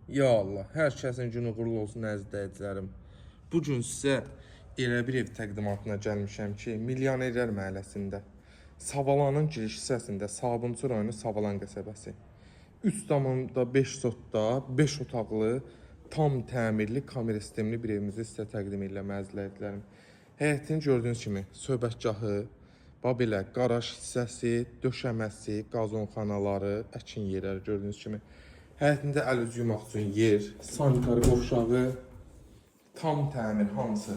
Ya Allah, hər kəsin günü uğurlu olsun əziz izləyicilərim. Bu gün sizə elə bir ev təqdimatına gəlmişəm ki, Milyonerlər məhəlləsində, Savalanın giriş hissəsində, Sabunçu rayonu Savalan qəsəbəsi. 3,5 sotda, 5 otaqlı, tam təmirli, kamera sistemli bir evimizi sizə təqdim edirəm əziz izləyicilərim. Həyətini gördüyünüz kimi söhbətgahı, belə qaraj hissəsi, döşəməsi, qazonxanaları, əkin yerləri gördüyünüz kimi. Həyətində əl üz yumaq üçün yer, sanitar qovşağı, tam təmir hamısı.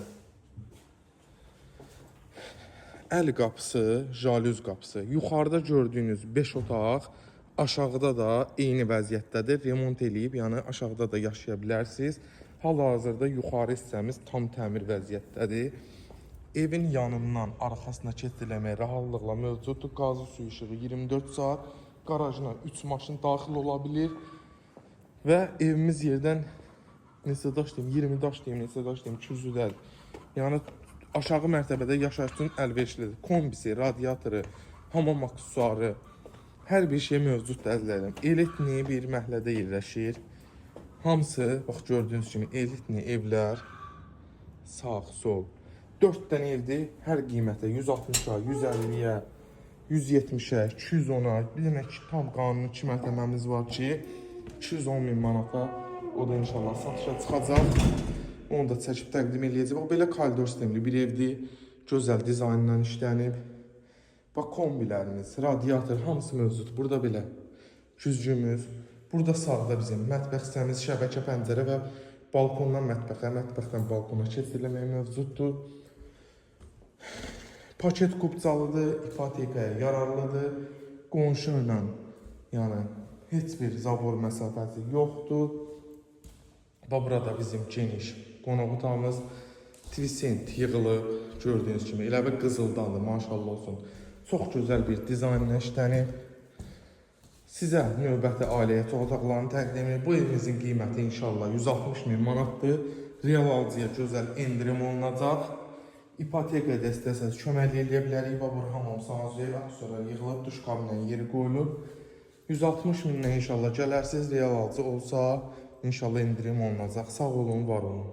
Əl qapısı, jalüz qapısı. Yuxarıda gördüyünüz 5 otaq, aşağıda da eyni vəziyyətdədir. Remont eləyib, yəni aşağıda da yaşaya bilərsiniz. Hal-hazırda yuxarı hissəmiz tam təmir vəziyyətdədir. Evin yanından arxasına keçiləmək rahatlıqla mövcuddur. Qazı su işığı 24 saat, qarajına 3 maşın daxil ola bilir. Və evimiz yerdən neçə daş deyim, 20 daş deyim, neçə daş deyim, küzüdədir. Yəni aşağı mərtəbədə yaşayış üçün əlverişlidir. Kombisi, radiatoru, hamam aksesuarı, hər bir şey mövcuddur əzizlərim. Elitli bir məhəllədə yerləşir. Hamısı, bax gördüyünüz kimi elitli evlər, sağ, sol. 4 dənə evdir, hər qiymətə 160-a, 150-yə, 170-ə, 210-a, bir dənə ki, tam qanuni 2 mərtəbəmiz var ki, 210.000 manata o da inşallah satışa çıxacaq. Onu da çəkib təqdim edəcəm. O belə koridor sistemli bir evdir. Gözəl dizaynla işlənib. Bax kombilərimiz, radiator hamısı mövcud. Burada belə güzgümüz. Burada sağda bizim mətbəx hissəmiz, şəbəkə pəncərə və balkondan mətbəxə, mətbəxdən balkona keçirilmək mövcuddur. Paket kupcalıdır, ipotekaya yararlıdır. Qonşu ilə, yəni heç bir zabor məsafəsi yoxdur. Burada bizim geniş qonaq otağımız, tvisent yığılıb, gördüyünüz kimi. Elə bir qızıldandır, maşallah olsun. Çox gözəl bir dizaynla işlənib. Sizə növbəti ailəyə otaqlarını təqdim edir. Bu evimizin qiyməti inşallah 160.000 manatdır. Real alıcıya gözəl endirim olunacaq. İpoteka da istəsəniz kömək edə bilərik. Babur hamam sanazöy sonra yığılıb, duş kabinənin yeri qoyulub. 160.000'le inşallah gələrsiniz, real alıcı olsa inşallah indirim olunacaq. Sağ olun, var olun.